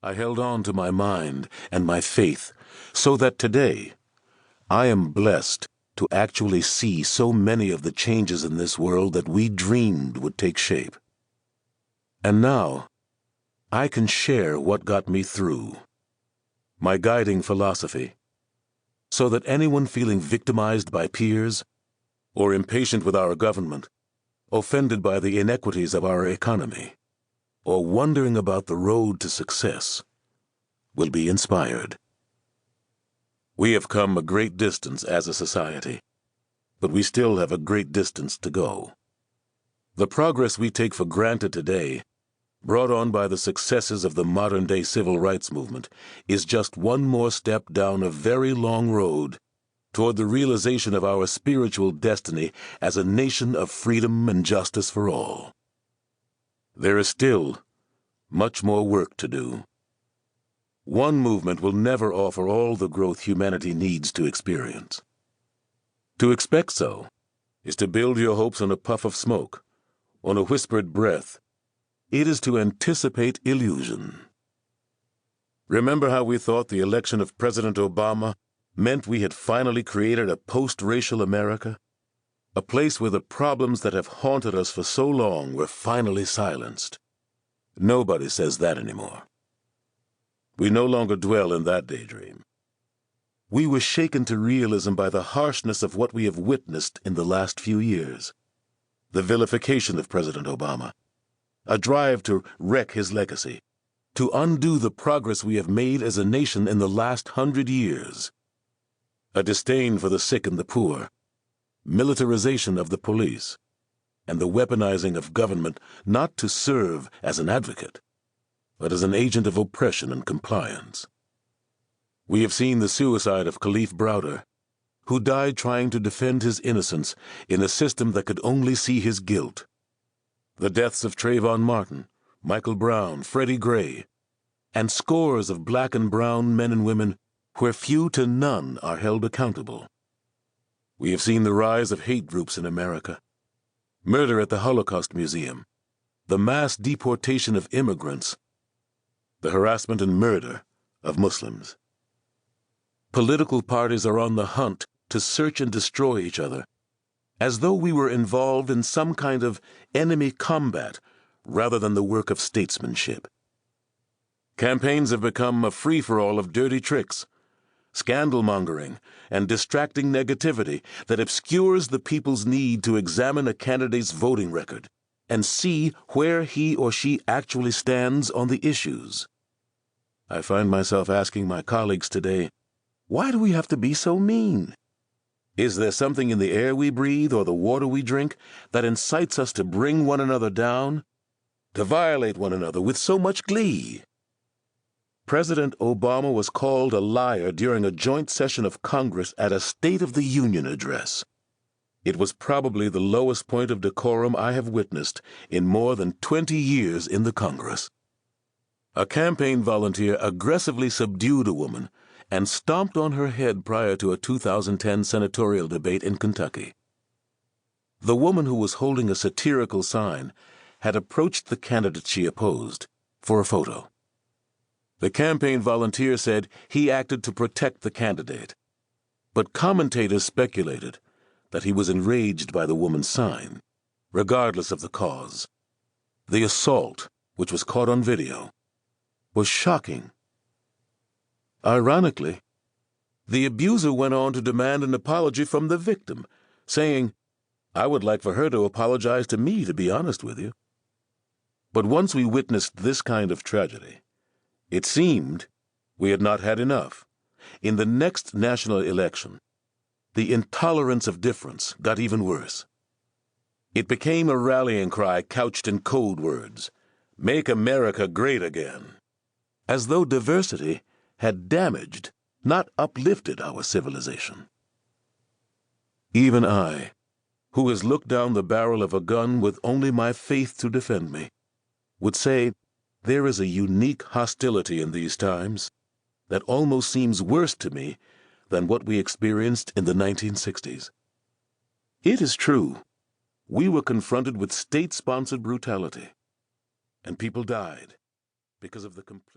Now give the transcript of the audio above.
I held on to my mind and my faith so that today I am blessed to actually see so many of the changes in this world that we dreamed would take shape. And now, I can share what got me through, my guiding philosophy, so that anyone feeling victimized by peers, or impatient with our government, offended by the inequities of our economy, or wondering about the road to success, will be inspired. We have come a great distance as a society, but we still have a great distance to go. The progress we take for granted today, brought on by the successes of the modern-day civil rights movement, is just one more step down a very long road toward the realization of our spiritual destiny as a nation of freedom and justice for all. There is still much more work to do. One movement will never offer all the growth humanity needs to experience. To expect so is to build your hopes on a puff of smoke, on a whispered breath. It is to anticipate illusion. Remember how we thought the election of President Obama meant we had finally created a post-racial America? A place where the problems that have haunted us for so long were finally silenced. Nobody says that anymore. We no longer dwell in that daydream. We were shaken to realism by the harshness of what we have witnessed in the last few years. The vilification of President Obama, a drive to wreck his legacy, to undo the progress we have made as a nation in the last 100 years. A disdain for the sick and the poor, militarization of the police, and the weaponizing of government not to serve as an advocate, but as an agent of oppression and compliance. We have seen the suicide of Khalif Browder, who died trying to defend his innocence in a system that could only see his guilt. The deaths of Trayvon Martin, Michael Brown, Freddie Gray, and scores of black and brown men and women where few to none are held accountable. We have seen the rise of hate groups in America, murder at the Holocaust Museum, the mass deportation of immigrants, the harassment and murder of Muslims. Political parties are on the hunt to search and destroy each other, as though we were involved in some kind of enemy combat rather than the work of statesmanship. Campaigns have become a free-for-all of dirty tricks, scandal-mongering, and distracting negativity that obscures the people's need to examine a candidate's voting record and see where he or she actually stands on the issues. I find myself asking my colleagues today, why do we have to be so mean? Is there something in the air we breathe or the water we drink that incites us to bring one another down, to violate one another with so much glee? President Obama was called a liar during a joint session of Congress at a State of the Union address. It was probably the lowest point of decorum I have witnessed in more than 20 years in the Congress. A campaign volunteer aggressively subdued a woman and stomped on her head prior to a 2010 senatorial debate in Kentucky. The woman, who was holding a satirical sign, had approached the candidate she opposed for a photo. The campaign volunteer said he acted to protect the candidate, but commentators speculated that he was enraged by the woman's sign, regardless of the cause. The assault, which was caught on video, was shocking. Ironically, the abuser went on to demand an apology from the victim, saying, "I would like for her to apologize to me, to be honest with you." But once we witnessed this kind of tragedy, it seemed we had not had enough. In the next national election, the intolerance of difference got even worse. It became a rallying cry couched in code words, "Make America great again," as though diversity had damaged, not uplifted our civilization. Even I, who has looked down the barrel of a gun with only my faith to defend me, would say there is a unique hostility in these times that almost seems worse to me than what we experienced in the 1960s. It is true, we were confronted with state-sponsored brutality, and people died because of the complete